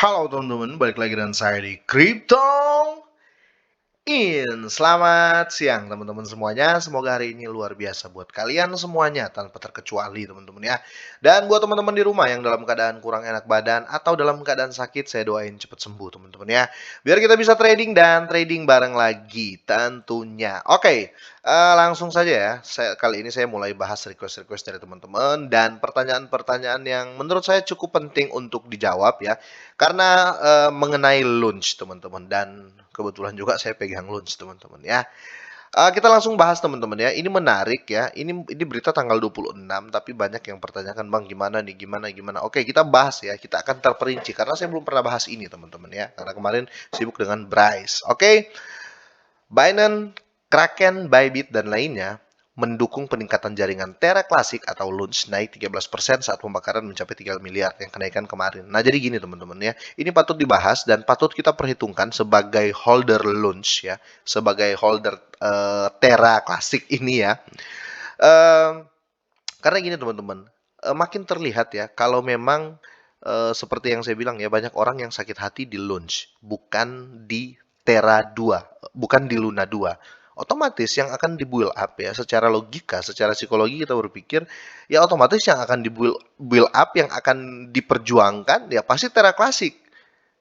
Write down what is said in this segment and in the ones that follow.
Halo teman-teman, balik lagi dengan saya di Crypto Selamat siang teman-teman semuanya. Semoga hari ini luar biasa buat kalian semuanya tanpa terkecuali teman-teman ya. Dan buat teman-teman di rumah yang dalam keadaan kurang enak badan atau dalam keadaan sakit, saya doain cepat sembuh teman-teman ya. Biar kita bisa trading dan trading bareng lagi tentunya. Oke, langsung saja ya. Kali ini saya mulai bahas request-request dari teman-teman dan pertanyaan-pertanyaan yang menurut saya cukup penting untuk dijawab ya. Karena mengenai launch teman-teman dan kebetulan juga saya pegang launch teman-teman ya. Kita langsung bahas teman-teman ya. Ini menarik ya. Ini berita tanggal 26 tapi banyak yang pertanyakan, "Bang, gimana nih? Gimana gimana?" Oke, kita bahas ya. Kita akan terperinci karena saya belum pernah bahas ini teman-teman ya. Karena kemarin sibuk dengan Bryce. Oke. Binance, Kraken, Bybit, dan lainnya mendukung peningkatan jaringan Terra Classic atau Launch naik 13% saat pembakaran mencapai 3 miliar yang kenaikan kemarin. Nah, jadi gini teman-teman ya. Ini patut dibahas dan patut kita perhitungkan sebagai holder Launch ya, sebagai holder Terra Classic ini ya. Eh, karena gini teman-teman, makin terlihat ya kalau memang seperti yang saya bilang ya, banyak orang yang sakit hati di Launch, bukan di Terra 2, bukan di Luna 2. Otomatis yang akan di-build up ya, secara logika, secara psikologi kita berpikir, ya otomatis yang akan di-build up, yang akan diperjuangkan, ya pasti Terra Classic.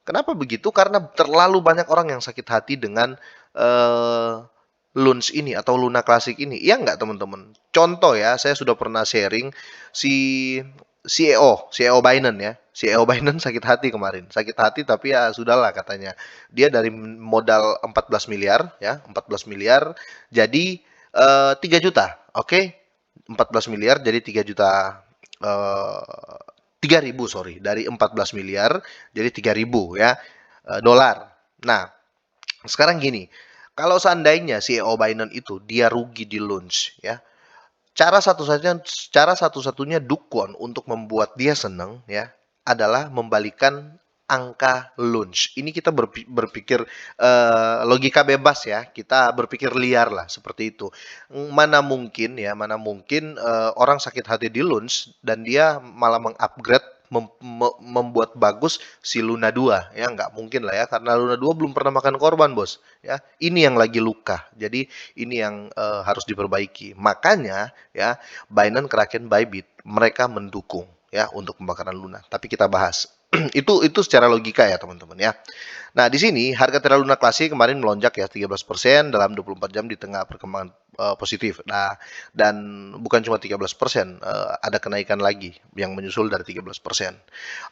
Kenapa begitu? Karena terlalu banyak orang yang sakit hati dengan eh, Luns ini atau Luna Classic ini. Iya nggak teman-teman? Contoh ya, saya sudah pernah sharing si CEO Binance ya. CEO Binance sakit hati kemarin. Sakit hati tapi ya sudahlah katanya. Dia dari modal 14 miliar ya, 14 miliar jadi 3 juta. Oke. 14 miliar jadi 3 juta 3.000 sorry, dari 14 miliar jadi 3.000 ya dolar. Nah, sekarang gini, kalau seandainya CEO Binance itu dia rugi di launch ya, cara satu-satunya Dukon untuk membuat dia senang ya adalah membalikan angka launch. Ini kita berpikir logika bebas ya, kita berpikir liar lah seperti itu. Mana mungkin orang sakit hati di launch dan dia malah mengupgrade membuat bagus si Luna 2 ya, nggak mungkin lah ya, karena Luna 2 belum pernah makan korban bos ya, ini yang lagi luka, jadi ini yang harus diperbaiki. Makanya ya, Binance, Kraken, Bybit mereka mendukung ya untuk pembakaran Luna. Tapi kita bahas itu secara logika ya teman-teman ya. Nah, di sini harga Terra Luna Classic kemarin melonjak ya 13% dalam 24 jam di tengah perkembangan positif. Nah, dan bukan cuma 13%, ada kenaikan lagi yang menyusul dari 13%.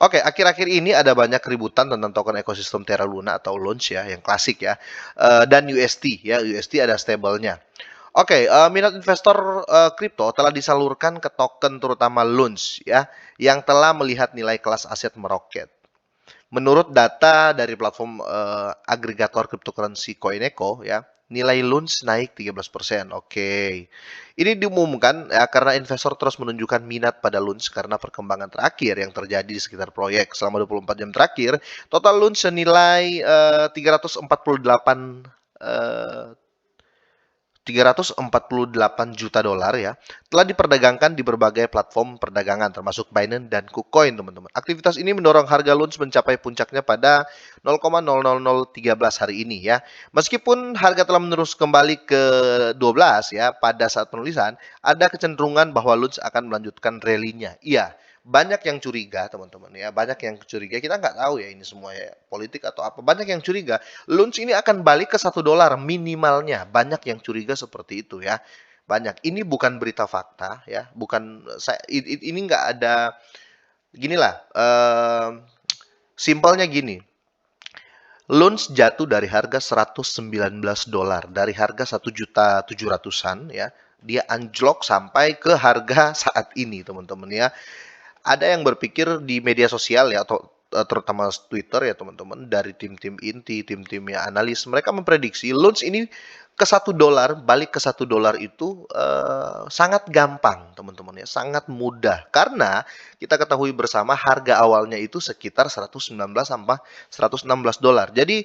Oke, akhir-akhir ini ada banyak keributan tentang token ekosistem Terra Luna atau Launch ya, yang klasik ya. Dan UST ya, UST ada stable-nya. Oke, minat investor kripto telah disalurkan ke token terutama Launch ya, yang telah melihat nilai kelas aset meroket. Menurut data dari platform agregator cryptocurrency Coineco ya, nilai Launch naik 13%. Oke. Ini diumumkan ya karena investor terus menunjukkan minat pada Launch karena perkembangan terakhir yang terjadi di sekitar proyek. Selama 24 jam terakhir, total Launch senilai 348 eh, 348 juta dolar ya, telah diperdagangkan di berbagai platform perdagangan termasuk Binance dan KuCoin, teman-teman. Aktivitas ini mendorong harga Launch mencapai puncaknya pada 0,00013 hari ini ya. Meskipun harga telah menerus kembali ke 12 ya pada saat penulisan, ada kecenderungan bahwa Launch akan melanjutkan rally-nya. Iya, banyak yang curiga teman-teman ya, banyak yang curiga, kita nggak tahu ya ini semua ya politik atau apa, banyak yang curiga Launch ini akan balik ke $1 minimalnya, banyak yang curiga seperti itu ya, banyak. Ini bukan berita fakta ya, bukan ini nggak ada, ginilah simpelnya gini. Launch jatuh dari harga $119, dari harga 1.700.000-an ya, dia anjlok sampai ke harga saat ini teman-teman ya. Ada yang berpikir di media sosial ya, atau terutama Twitter ya teman-teman, dari tim-tim inti, tim-timnya analis, mereka memprediksi Launch ini ke $1, balik ke $1 itu sangat gampang teman-teman ya, sangat mudah. Karena kita ketahui bersama harga awalnya itu sekitar 119 sampai $116. Jadi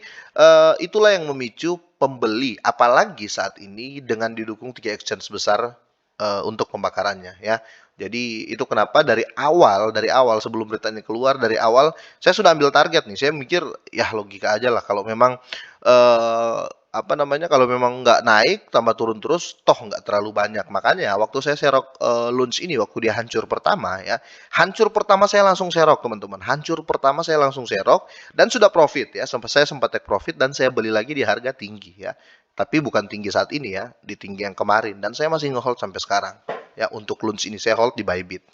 itulah yang memicu pembeli, apalagi saat ini dengan didukung 3 exchange besar untuk pembakarannya ya. Jadi itu kenapa dari awal sebelum berita ini keluar, dari awal saya sudah ambil target nih. Saya mikir ya logika aja lah kalau memang apa namanya, kalau memang nggak naik tambah turun terus, toh nggak terlalu banyak. Makanya waktu saya serok launch ini, waktu dia hancur pertama ya, hancur pertama saya langsung serok teman-teman. Hancur pertama saya langsung serok dan sudah profit ya. Saya sempat take profit dan saya beli lagi di harga tinggi ya. Tapi bukan tinggi saat ini ya, di tinggi yang kemarin. Dan saya masih nge-hold sampai sekarang. Ya, untuk launch ini saya hold di Bybit.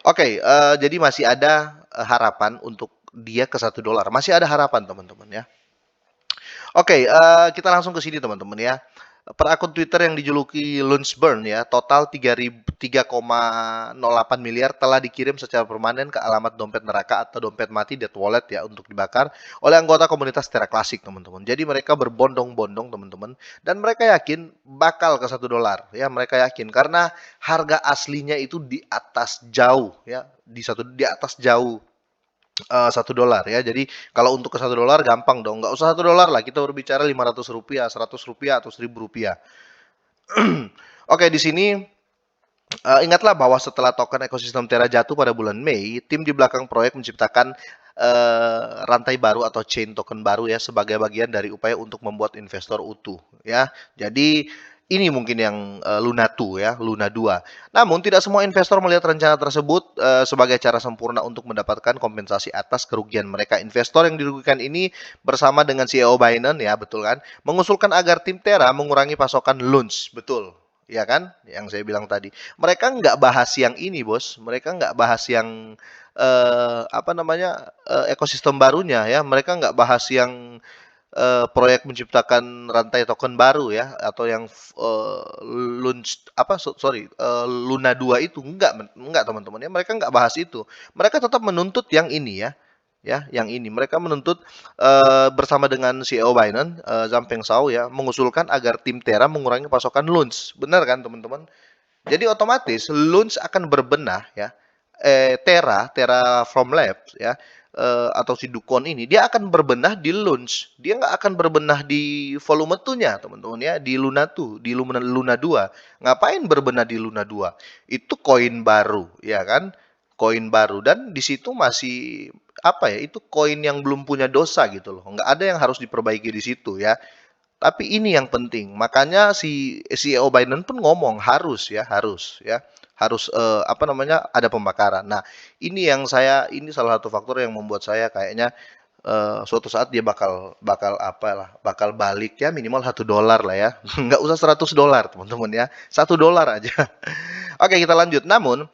Oke, jadi masih ada harapan untuk dia ke $1. Masih ada harapan teman-teman ya. Oke, kita langsung ke sini teman-teman ya. Per akun Twitter yang dijuluki Lunchburn ya, total 3,08 miliar telah dikirim secara permanen ke alamat dompet neraka atau dompet mati dead wallet ya untuk dibakar oleh anggota komunitas Terra Classic teman-teman. Jadi mereka berbondong-bondong teman-teman dan mereka yakin bakal ke $1 ya, mereka yakin karena harga aslinya itu di atas jauh ya, di atas jauh $1 ya. Jadi kalau untuk ke $1 gampang dong, nggak usah $1 lah, kita berbicara Rp500, Rp100 atau Rp1.000. Oke, di sini ingatlah bahwa setelah token ekosistem Terra jatuh pada bulan Mei, tim di belakang proyek menciptakan rantai baru atau chain token baru ya sebagai bagian dari upaya untuk membuat investor utuh ya. Jadi ini mungkin yang Luna 2 ya, Luna 2. Namun tidak semua investor melihat rencana tersebut sebagai cara sempurna untuk mendapatkan kompensasi atas kerugian mereka. Investor yang dirugikan ini bersama dengan CEO Binance ya, betul kan, mengusulkan agar tim Terra mengurangi pasokan LUNS, betul. Ya kan, yang saya bilang tadi. Mereka nggak bahas yang ini, bos. Mereka nggak bahas yang apa namanya ekosistem barunya ya. Mereka nggak bahas yang proyek menciptakan rantai token baru ya atau yang launch apa sorry Luna 2 itu enggak teman-teman ya, mereka nggak bahas itu. Mereka tetap menuntut yang ini ya yang ini mereka menuntut bersama dengan CEO Binance Zampeng Zhao ya mengusulkan agar tim Terra mengurangi pasokan launch. Benar kan teman-teman? Jadi otomatis launch akan berbenah ya. Terra from Labs ya atau si Dukon ini dia akan berbenah di launch. Dia nggak akan berbenah di volume 2-nya, teman-teman ya, di Luna 2, di Luna 2. Ngapain berbenah di Luna 2? Itu koin baru, ya kan? Koin baru dan di situ masih apa ya? Itu koin yang belum punya dosa gitu loh. Nggak ada yang harus diperbaiki di situ ya. Tapi ini yang penting. Makanya si CEO Biden pun ngomong harus ya, harus apa namanya ada pembakaran. Nah, ini salah satu faktor yang membuat saya kayaknya suatu saat dia bakal apalah, bakal balik ya minimal $1 lah ya. Nggak usah $100 teman-teman ya. $1 aja. Oke, kita lanjut. Namun,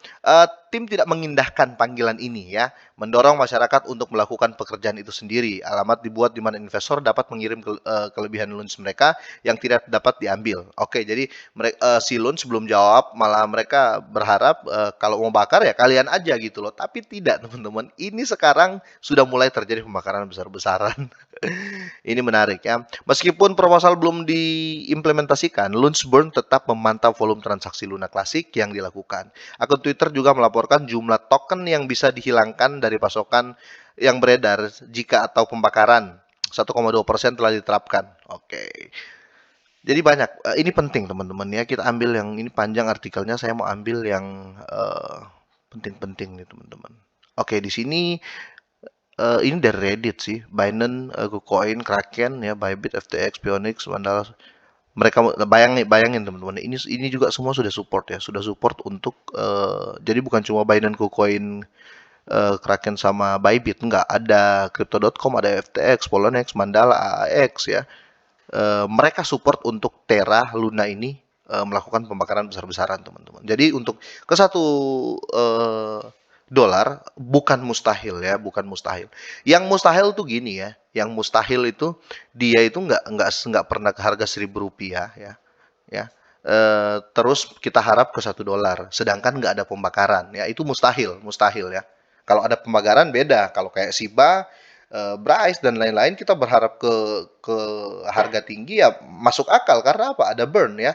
tim tidak mengindahkan panggilan ini ya, mendorong masyarakat untuk melakukan pekerjaan itu sendiri. Alamat dibuat di mana investor dapat mengirim kelebihan lunch mereka yang tidak dapat diambil. Oke, jadi si lunch belum jawab, malah mereka berharap kalau mau bakar ya kalian aja gitu loh. Tapi tidak, teman-teman. Ini sekarang sudah mulai terjadi pembakaran besar-besaran. Ini menarik ya. Meskipun proposal belum diimplementasikan, Lunchburn tetap memantau volume transaksi Luna Classic yang dilakukan. Akun Twitter juga melaporkan jumlah token yang bisa dihilangkan dari pasokan yang beredar jika atau pembakaran 1,2% telah diterapkan. Oke. Jadi banyak. Ini penting teman-teman ya. Kita ambil yang ini panjang artikelnya. Saya mau ambil yang penting-penting nih teman-teman. Oke, di sini ini dari Reddit sih, Binance, KuCoin, Kraken ya, Bybit, FTX, Pionix, Mandala. Mereka bayangin teman-teman, ini juga semua sudah support ya, sudah support untuk jadi bukan cuma Binance, KuCoin, Kraken sama Bybit, enggak, ada Crypto.com, ada FTX, Poloniex, Mandala, AAX ya. Mereka support untuk Terra Luna ini melakukan pembakaran besar-besaran teman-teman. Jadi untuk ke $1 bukan mustahil ya, bukan mustahil. Yang mustahil tuh gini ya, yang mustahil itu dia itu nggak pernah ke harga Rp1.000 ya. Terus kita harap ke $1, sedangkan nggak ada pembakaran ya, itu mustahil ya. Kalau ada pembakaran beda, kalau kayak Shiba, Bryce dan lain-lain kita berharap ke harga tinggi ya masuk akal karena apa? Ada burn ya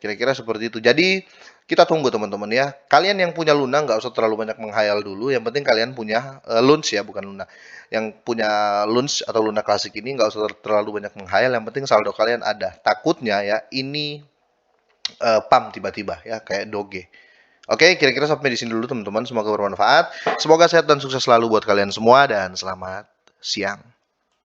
kira-kira seperti itu. Jadi kita tunggu teman-teman ya. Kalian yang punya Luna nggak usah terlalu banyak menghayal dulu. Yang penting kalian punya Luns ya, bukan Luna. Yang punya Luns atau Luna klasik ini nggak usah terlalu banyak menghayal. Yang penting saldo kalian ada. Takutnya ya ini pump tiba-tiba ya kayak Doge. Oke, kira-kira sampai di sini dulu teman-teman, semoga bermanfaat. Semoga sehat dan sukses selalu buat kalian semua dan selamat siang.